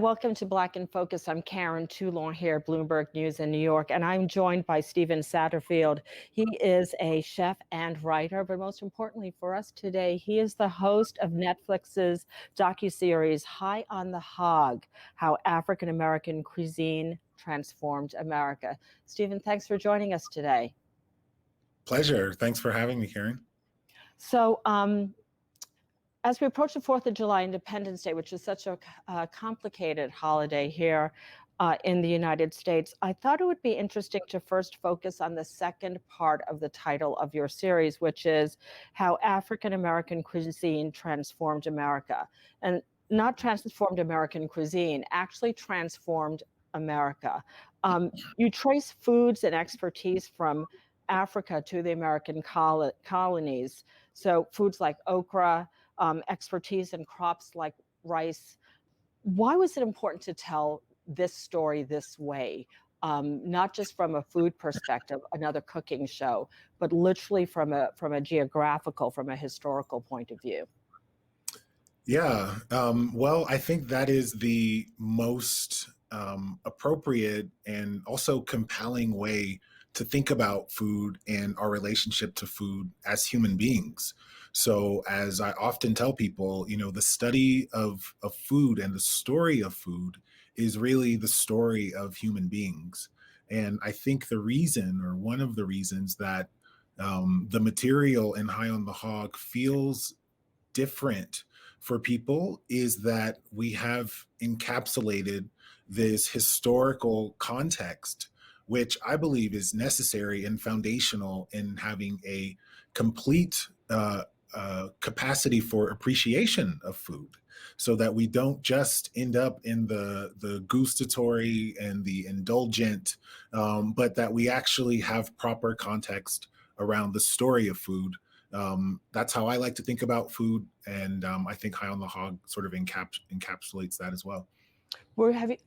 Welcome to Black in Focus. I'm Karen Toulon here, Bloomberg News in New York, and I'm joined by Stephen Satterfield. He is a chef and writer, but most importantly for us today, he is the host of Netflix's docuseries High on the Hog: How African American Cuisine Transformed America. Stephen, thanks for joining us today. Pleasure. Thanks for having me, Karen. So, as we approach the 4th of July, Independence Day, which is such a complicated holiday here in the United States, I thought it would be interesting to first focus on the second part of the title of your series, which is How African American Cuisine Transformed America. And not transformed American cuisine, actually transformed America. You trace foods and expertise from Africa to the American colonies. So foods like okra, expertise in crops like rice. Why was it important to tell this story this way? Not just from a food perspective, another cooking show, but literally from a geographical, from a historical point of view. Yeah, well, I think that is the most appropriate and also compelling way to think about food and our relationship to food as human beings. So as I often tell people, the study of food and the story of food is really the story of human beings. And I think the reason, or one of the reasons, that the material in High on the Hog feels different for people is that we have encapsulated this historical context, which I believe is necessary and foundational in having a complete capacity for appreciation of food, so that we don't just end up in the gustatory and the indulgent, but that we actually have proper context around the story of food. That's how I like to think about food, and I think High on the Hog sort of encapsulates that as well.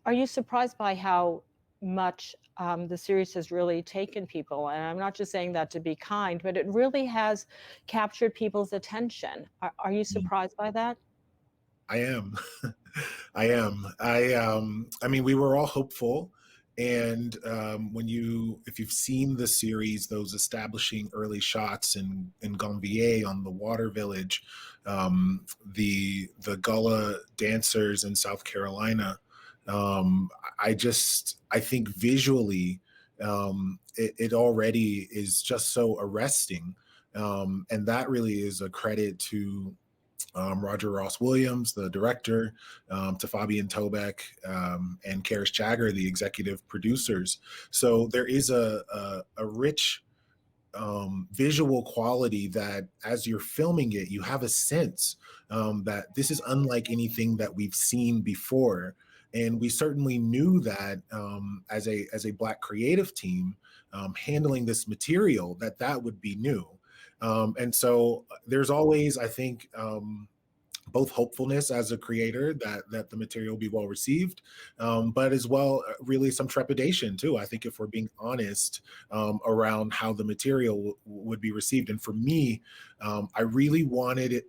Are you surprised by how much the series has really taken people? And I'm not just saying that to be kind, but it really has captured people's attention. Are you surprised by that? I am. I am. I mean, we were all hopeful. And if you've seen the series, those establishing early shots in Gonvier on the water village, the Gullah dancers in South Carolina, I think visually, it already is just so arresting. And that really is a credit to Roger Ross Williams, the director, to Fabian Tobeck, and Karis Jagger, the executive producers. So there is a rich visual quality that as you're filming it, you have a sense that this is unlike anything that we've seen before. And we certainly knew that as a Black creative team handling this material, that would be new. And so there's always, I think, both hopefulness as a creator that the material will be well received, but as well, really some trepidation too. I think if we're being honest around how the material would be received. And for me, I really wanted it,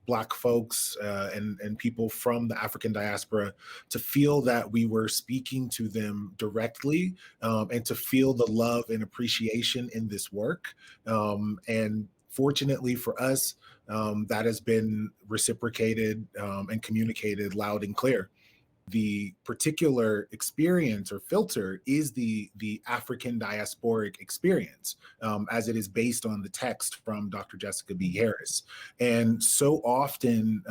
Black folks and people from the African diaspora to feel that we were speaking to them directly, and to feel the love and appreciation in this work. And fortunately for us, that has been reciprocated and communicated loud and clear. The particular experience or filter is the African diasporic experience, as it is based on the text from Dr. Jessica B. Harris. And so often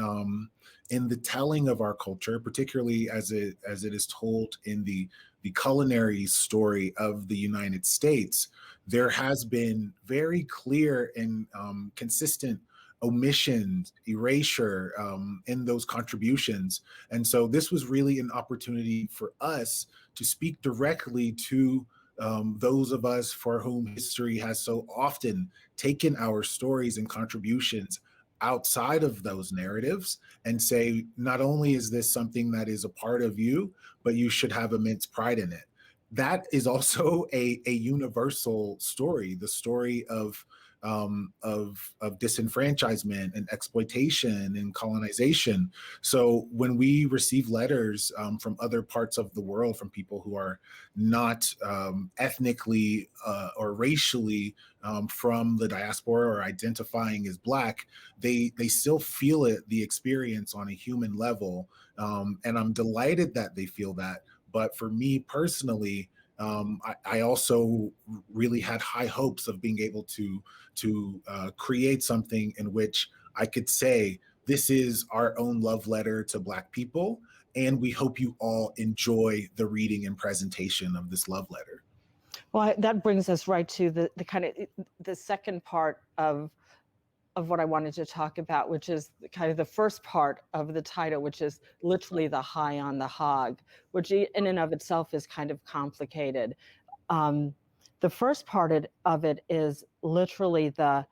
in the telling of our culture, particularly as it is told in the culinary story of the United States, there has been very clear and consistent omissions, erasure in those contributions. And so this was really an opportunity for us to speak directly to those of us for whom history has so often taken our stories and contributions outside of those narratives and say, not only is this something that is a part of you, but you should have immense pride in it. That is also a universal story, the story of of disenfranchisement and exploitation and colonization. So when we receive letters from other parts of the world, from people who are not ethnically or racially from the diaspora or identifying as Black, they still feel the experience on a human level. And I'm delighted that they feel that. But for me personally, I also really had high hopes of being able to create something in which I could say, this is our own love letter to Black people, and we hope you all enjoy the reading and presentation of this love letter. Well, that brings us right to the kind of the second part of what I wanted to talk about, which is kind of the first part of the title, which is literally the high on the hog, which in and of itself is kind of complicated. The first part of it is literally the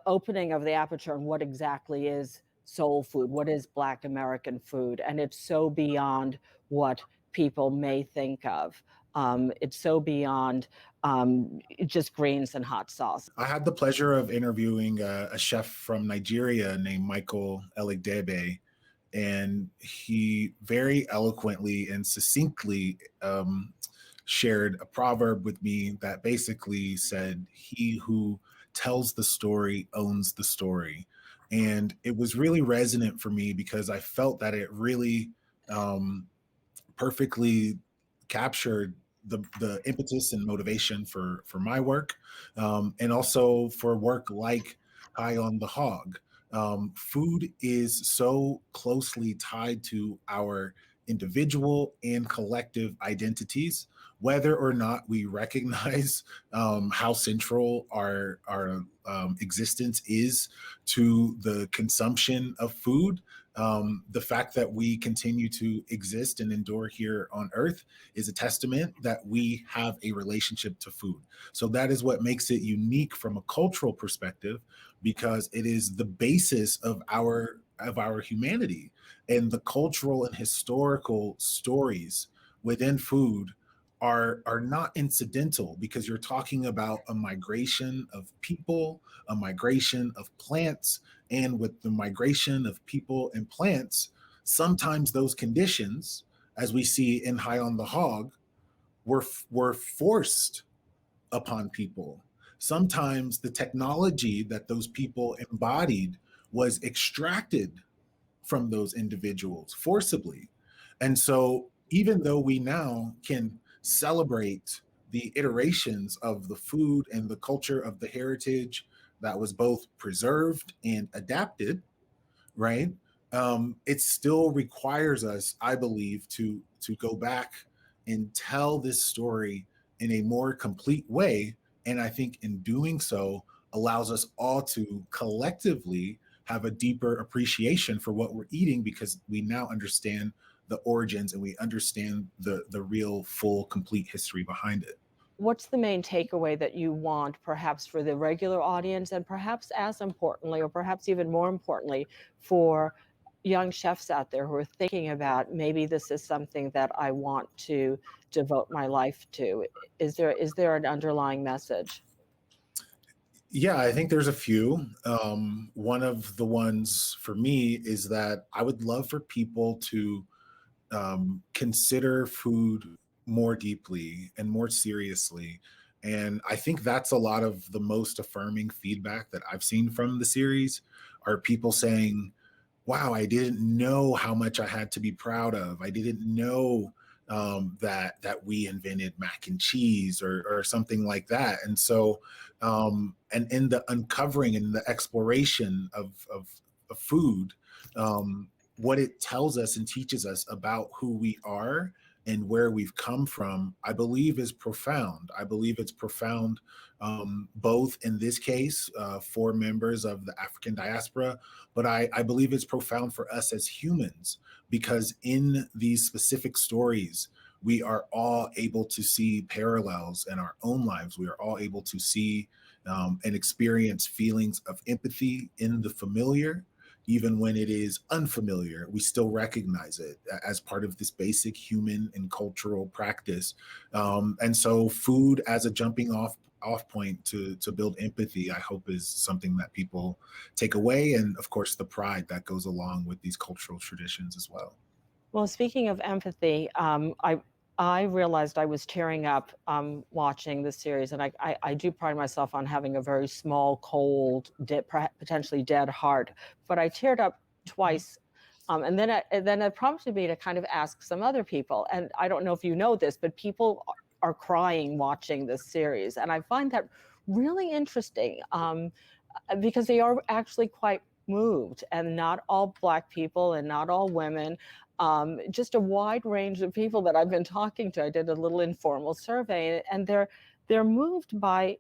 opening of the aperture and what exactly is soul food, what is Black American food, and it's so beyond what people may think of. It's so beyond just greens and hot sauce. I had the pleasure of interviewing a chef from Nigeria named Michael Eligdebe, and he very eloquently and succinctly shared a proverb with me that basically said, "He who tells the story owns the story." And it was really resonant for me because I felt that it really perfectly captured the impetus and motivation for my work, and also for work like High on the Hog. Food is so closely tied to our individual and collective identities, whether or not we recognize how central our existence is to the consumption of food. The fact that we continue to exist and endure here on Earth is a testament that we have a relationship to food. So that is what makes it unique from a cultural perspective, because it is the basis of our humanity, and the cultural and historical stories within food are not incidental, because you're talking about a migration of people, a migration of plants, and with the migration of people and plants, sometimes those conditions, as we see in High on the Hog, were forced upon people. Sometimes the technology that those people embodied was extracted from those individuals forcibly. And so even though we now can celebrate the iterations of the food and the culture of the heritage that was both preserved and adapted, right? It still requires us, I believe, to go back and tell this story in a more complete way. And I think in doing so allows us all to collectively have a deeper appreciation for what we're eating, because we now understand the origins and we understand the real, full, complete history behind it. What's the main takeaway that you want, perhaps for the regular audience, and perhaps as importantly, or perhaps even more importantly, for young chefs out there who are thinking about, maybe this is something that I want to devote my life to? Is there an underlying message? Yeah, I think there's a few. One of the ones for me is that I would love for people to consider food more deeply and more seriously. And I think that's a lot of the most affirming feedback that I've seen from the series, are people saying, wow, I didn't know how much I had to be proud of. I didn't know that we invented mac and cheese or something like that. And so, and in the uncovering and the exploration of food, what it tells us and teaches us about who we are and where we've come from, I believe is profound. I believe it's profound, both in this case for members of the African diaspora, but I believe it's profound for us as humans, because in these specific stories, we are all able to see parallels in our own lives. We are all able to see and experience feelings of empathy in the familiar. Even when it is unfamiliar, we still recognize it as part of this basic human and cultural practice. And so food as a jumping off off point to build empathy, I hope is something that people take away. And of course, the pride that goes along with these cultural traditions as well. Well, speaking of empathy, I realized I was tearing up watching this series, and I do pride myself on having a very small, cold, potentially dead heart, but I teared up twice. And then it prompted me to kind of ask some other people, and I don't know if you know this, but people are crying watching this series, and I find that really interesting because they are actually quite moved, and not all Black people and not all women, just a wide range of people that I've been talking to. I did a little informal survey, and they're moved by,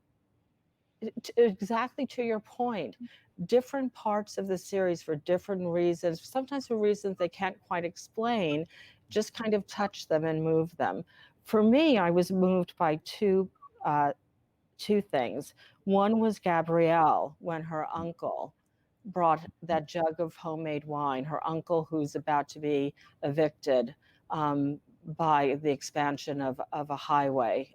exactly to your point, different parts of the series for different reasons, sometimes for reasons they can't quite explain, just kind of touch them and move them. For me, I was moved by two things. One was Gabrielle, when her uncle brought that jug of homemade wine, her uncle who's about to be evicted by the expansion of a highway,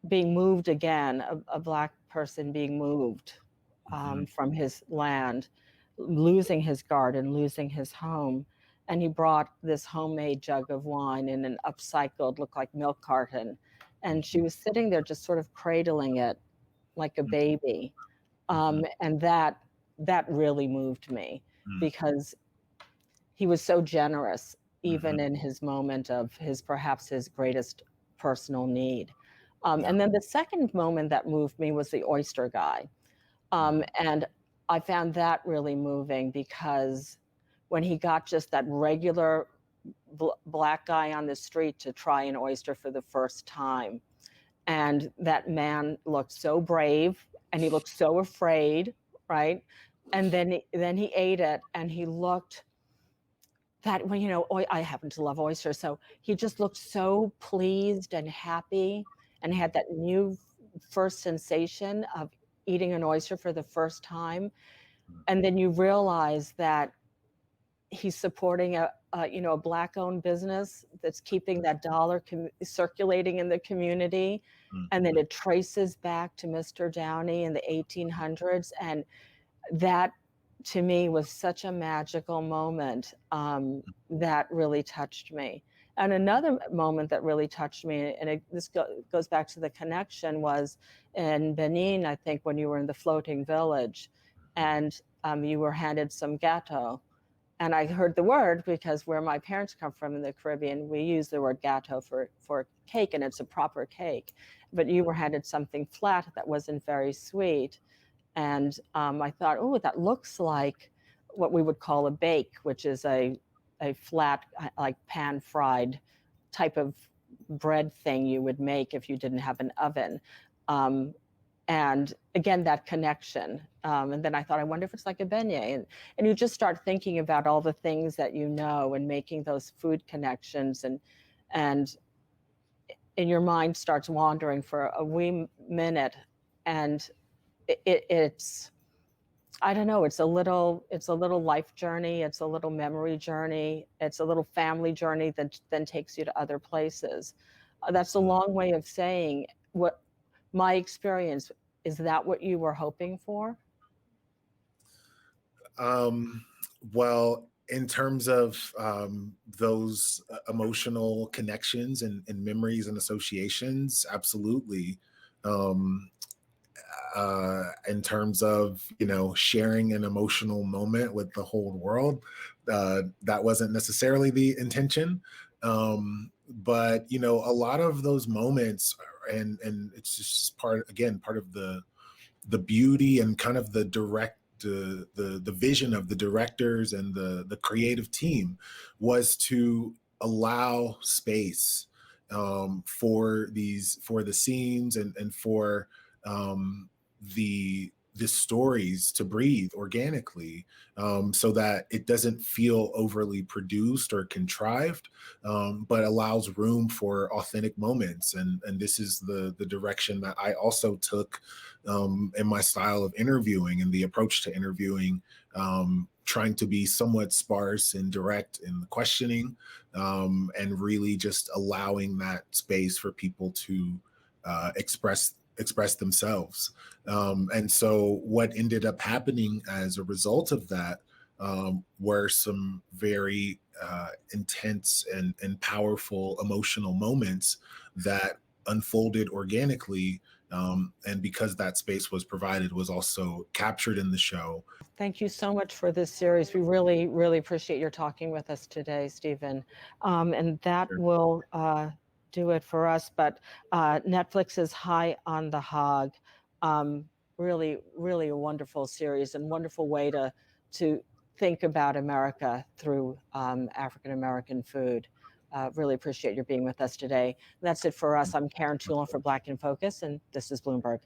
being moved again, a Black person being moved from his land, losing his garden, losing his home. And he brought this homemade jug of wine in an upcycled, looked like milk carton. And she was sitting there just sort of cradling it like a baby. And that really moved me, because he was so generous, even in his moment of perhaps his greatest personal need. And then the second moment that moved me was the Oyster Guy. And I found that really moving, because when he got just that regular Black guy on the street to try an oyster for the first time, and that man looked so brave and he looked so afraid, right? And then he ate it, and he looked that, well, you know, I happen to love oysters, so he just looked so pleased and happy, and had that new first sensation of eating an oyster for the first time. And then you realize that he's supporting a Black-owned business that's keeping that dollar circulating in the community. And then it traces back to Mr. Downey in the 1800s. And that, to me, was such a magical moment that really touched me. And another moment that really touched me, and this goes back to the connection, was in Benin, I think, when you were in the floating village, and you were handed some gâteau. And I heard the word, because where my parents come from in the Caribbean, we use the word gâteau for cake, and it's a proper cake. But you were handed something flat that wasn't very sweet. And I thought, oh, that looks like what we would call a bake, which is a flat, like pan-fried type of bread thing you would make if you didn't have an oven. And again, that connection. And then I thought, I wonder if it's like a beignet. And you just start thinking about all the things that you know, and making those food connections, and in your mind starts wandering for a wee minute. And it's, I don't know, it's a little life journey, it's a little memory journey, it's a little family journey that then takes you to other places. That's a long way of saying what my experience. Is that what you were hoping for? Well, in terms of those emotional connections and memories and associations, absolutely. In terms of, sharing an emotional moment with the whole world, that wasn't necessarily the intention. But a lot of those moments, and it's just part of the beauty and kind of the vision of the directors and the creative team, was to allow space for the scenes and for the stories to breathe organically, so that it doesn't feel overly produced or contrived, but allows room for authentic moments. And this is the direction that I also took in my style of interviewing and the approach to interviewing, trying to be somewhat sparse and direct in the questioning, and really just allowing that space for people to express themselves. And so what ended up happening as a result of that were some very intense and powerful emotional moments that unfolded organically. And because that space was provided, was also captured in the show. Thank you so much for this series. We really, really appreciate your talking with us today, Stephen. And that will do it for us. But Netflix is High on the Hog. Really, really a wonderful series and wonderful way to think about America through African American food. Really appreciate your being with us today. That's it for us. I'm Karen Toulon for Black in Focus, and this is Bloomberg.